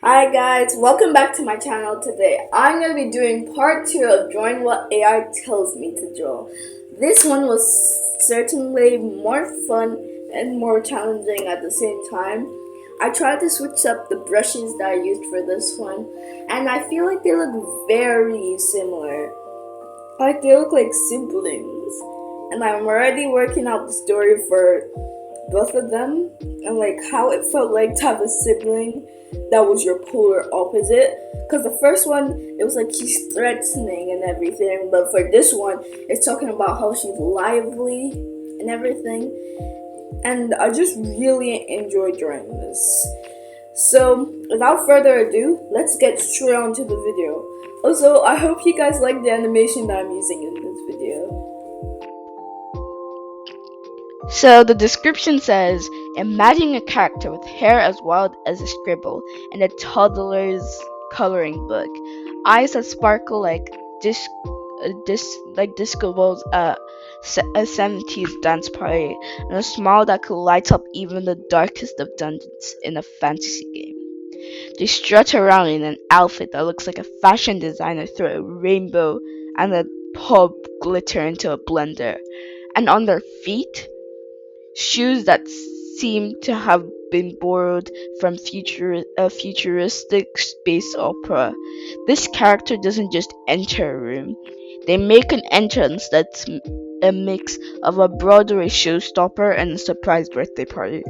Hi guys, welcome back to my channel. Today I'm going to be doing part 2 of drawing what AI tells me to draw. This one was certainly more fun and more challenging at the same time. I tried to switch up the brushes that I used for this one, and I feel like they look very similar. Like they look like siblings. And I'm already working out the story for both of them and like how it felt like to have a sibling that was your polar opposite. Because the first one, it was like she's threatening and everything, but for this one, it's talking about how she's lively and everything. And I just really enjoyed drawing this. So, without further ado, let's get straight on to the video. Also, I hope you guys like the animation that I'm using in this video. So the description says, imagine a character with hair as wild as a scribble and a toddler's coloring book, eyes that sparkle like disco balls at a 70s dance party, and a smile that could light up even the darkest of dungeons in a fantasy game. They strut around in an outfit that looks like a fashion designer threw a rainbow and a pop glitter into a blender, and on their feet, shoes that seem to have been borrowed from a futuristic space opera. This character doesn't just enter a room, they make an entrance that's a mix of a Broadway showstopper and a surprise birthday party.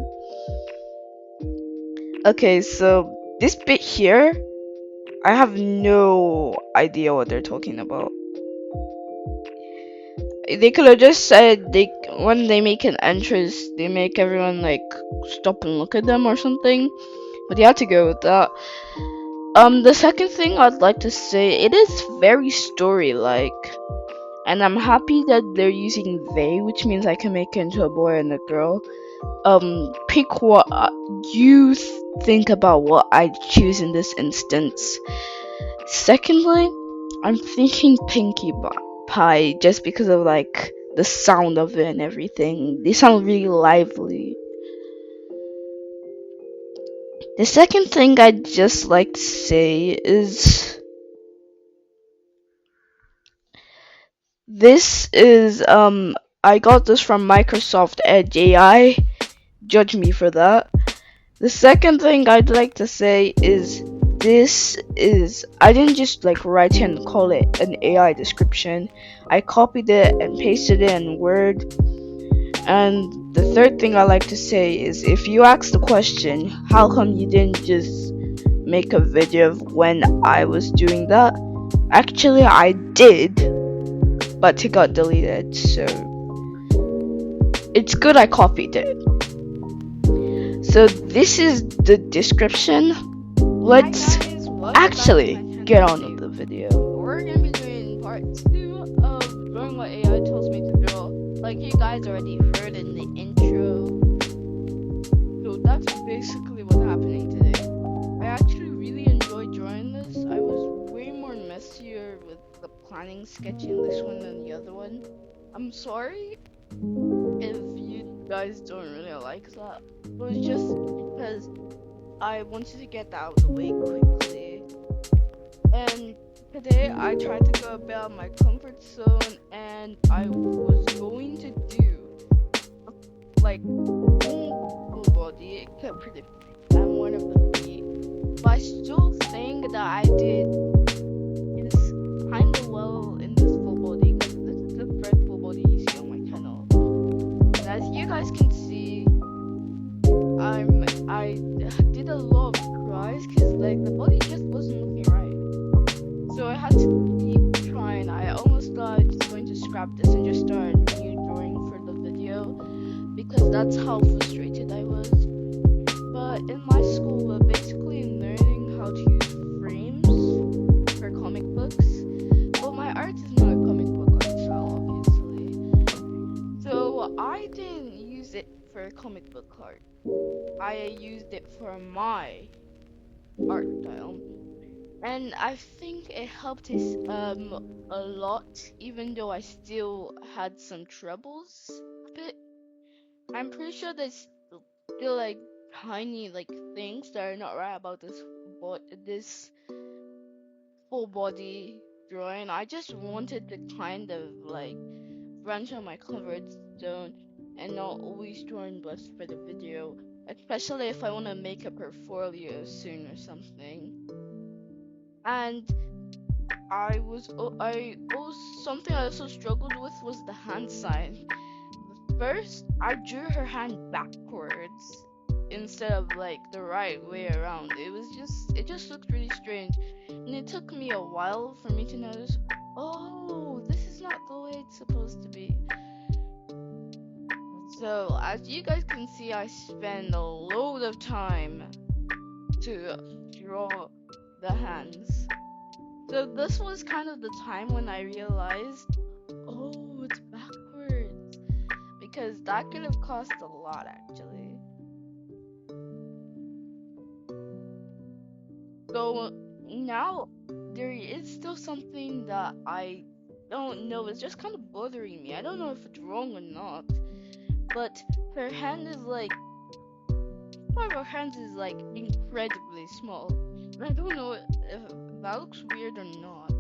Okay, so this bit here, I have no idea what they're talking about. They could have just said when they make an entrance, they make everyone like stop and look at them or something. But you had to go with that. The second thing I'd like to say, it is very story-like, and I'm happy that they're using they, which means I can make it into a boy and a girl. Pick what you think about what I choose in this instance. Secondly, I'm thinking Pinkie Pie just because of like the sound of it and everything. They sound really lively. The second thing I'd just like to say is this is I got this from Microsoft Edge AI. Judge me for that. The second thing I'd like to say is I didn't just like write it and call it an AI description. I copied it and pasted it in Word. And the third thing I like to say is if you ask the question, how come you didn't just make a video of when I was doing that? Actually, I did, but it got deleted, so it's good I copied it. So this is the description. Let's actually get on with the video. We're gonna be doing part 2 of drawing what AI tells me to draw. Like you guys already heard in the intro. So that's basically what's happening today. I actually really enjoyed drawing this. I was way more messier with the planning sketching this one than the other one. I'm sorry if you guys don't really like that. It was just because I wanted to get that out of the way quickly. And today I tried to go about my comfort zone, and I was going to do like full body except for the feet. I'm one of the feet. But I still think that I did is kinda well in this full body because this is the first full body you see on my channel. And as you guys can see, I did a lot of cries because like the body just wasn't looking right. So I had to keep trying. I almost thought I was going to scrap this and just start a new drawing for the video because that's how frustrated I was. But in my school, we're basically learning how to use frames for comic books. But my art is not a comic book art style, obviously. So I didn't use it for comic book art. I used it for my art style. And I think it helped us a lot, even though I still had some troubles a bit. I'm pretty sure there's still like tiny like things that are not right about this full body drawing. I just wanted to kind of like branch on my comfort zone and not always drawing best for the video, especially if I want to make a portfolio soon or something. And I also something I also struggled with was the hand sign. First, I drew her hand backwards instead of like the right way around. It just looked really strange. And it took me a while for me to notice, oh, this is not the way it's supposed to be. So, as you guys can see, I spend a load of time to draw the hands. So this was kind of the time when I realized, oh, it's backwards. Because that could have cost a lot actually. So now there is still something that I don't know, it's just kind of bothering me. I don't know if it's wrong or not, but her hand is like, one of her hands is like incredibly small. And I don't know if that looks weird or not.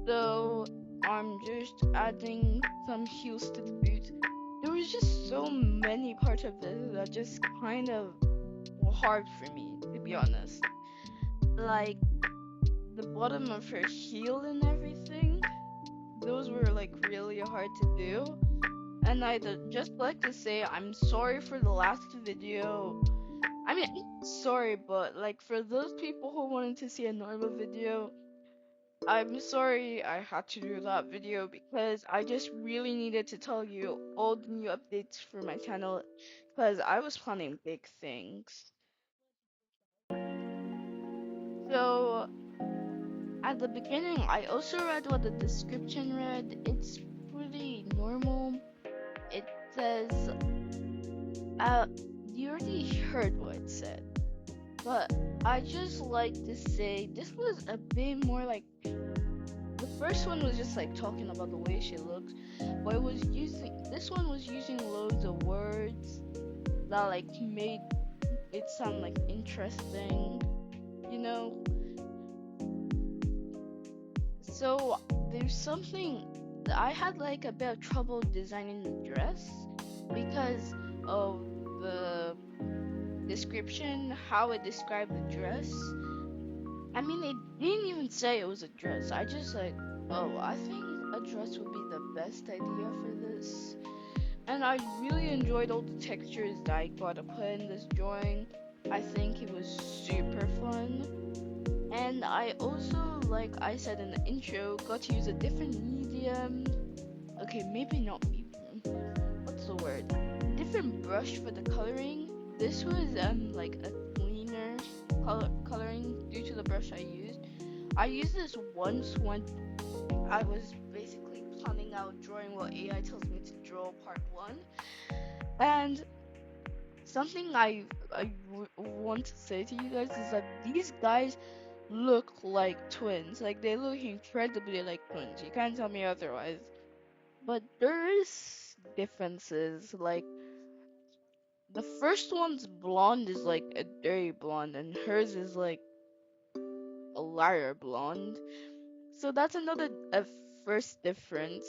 So I'm just adding some heels to the boot. There was just so many parts of this that just kind of were hard for me, to be honest. Like the bottom of her heel and everything, those were like really hard to do. And I'd just like to say I'm sorry for the last video. I mean, sorry, but like for those people who wanted to see a normal video, I'm sorry I had to do that video because I just really needed to tell you all the new updates for my channel because I was planning big things. So at the beginning, I also read what the description read. It's pretty normal. It says, you already heard what it said, but I just like to say this was a bit more like, the first one was just like talking about the way she looks, but this one was using loads of words that like made it sound like interesting, you know? So there's something that I had like a bit of trouble designing the dress because of the description, how it described the dress. I mean, it didn't even say it was a dress. I just like, oh, I think a dress would be the best idea for this. And I really enjoyed all the textures that I got to put in this drawing. I think it was super fun. And I also, like I said in the intro, got to use a different medium. Okay, maybe not medium. What's the word? Different brush for the coloring. This was like a cleaner coloring due to the brush I used. I used this once when I was basically planning out drawing what AI tells me to draw part 1. And something I want to say to you guys is that these guys look like twins. Like they look incredibly like twins. You can't tell me otherwise. But there is differences. Like the first one's blonde is like a dirty blonde, and hers is like a lighter blonde. So that's a first difference.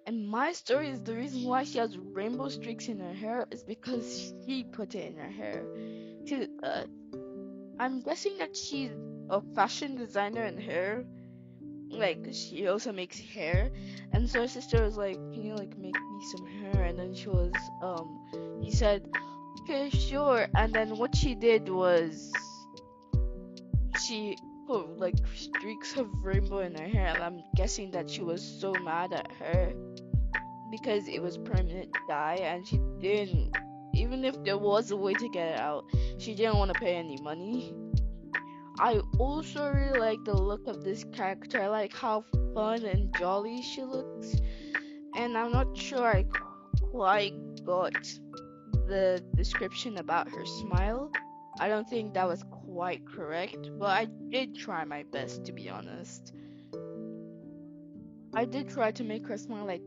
And my story is the reason why she has rainbow streaks in her hair is because she put it in her hair. I'm guessing that she's a fashion designer in hair. Like she also makes hair, and so her sister was like, "Can you like make me some hair?" And then he said, "Okay, sure." And then what she did was she put like streaks of rainbow in her hair, and I'm guessing that she was so mad at her because it was permanent dye, and she didn't. Even if there was a way to get it out, she didn't want to pay any money. I also really like the look of this character. I like how fun and jolly she looks. And I'm not sure I quite got the description about her smile. I don't think that was quite correct, but I did try my best, to be honest. I did try to make her smile like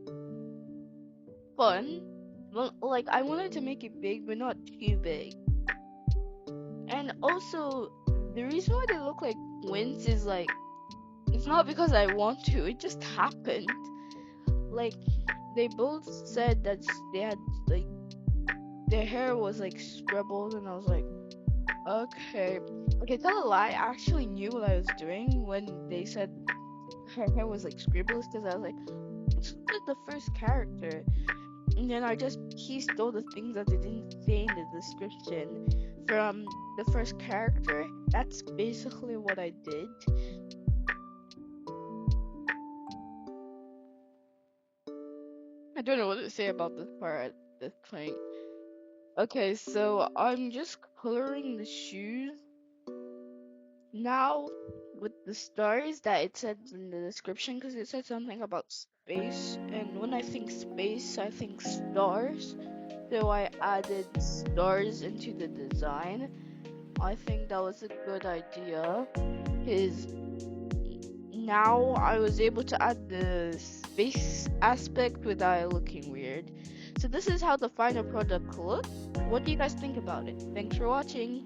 fun, Well, like I wanted to make it big, but not too big. And also, the reason why they look like twins is like it's not because I want to. It just happened. Like they both said that they had like their hair was like scribbled, and I was like, okay. Okay, tell a lie. I actually knew what I was doing when they said her hair was like scribbles, because I was like, it's like the first character. And then I just pieced all the things that they didn't say in the description from the first character. That's basically what I did. I don't know what to say about this part at this point. Okay, so I'm just coloring the shoes now with the stars that it said in the description, because it said something about space, and when I think space I think stars, so I added stars into the design. I think that was a good idea, because now I was able to add the space aspect without looking weird. So this is how the final product looks. What do you guys think about it? Thanks for watching.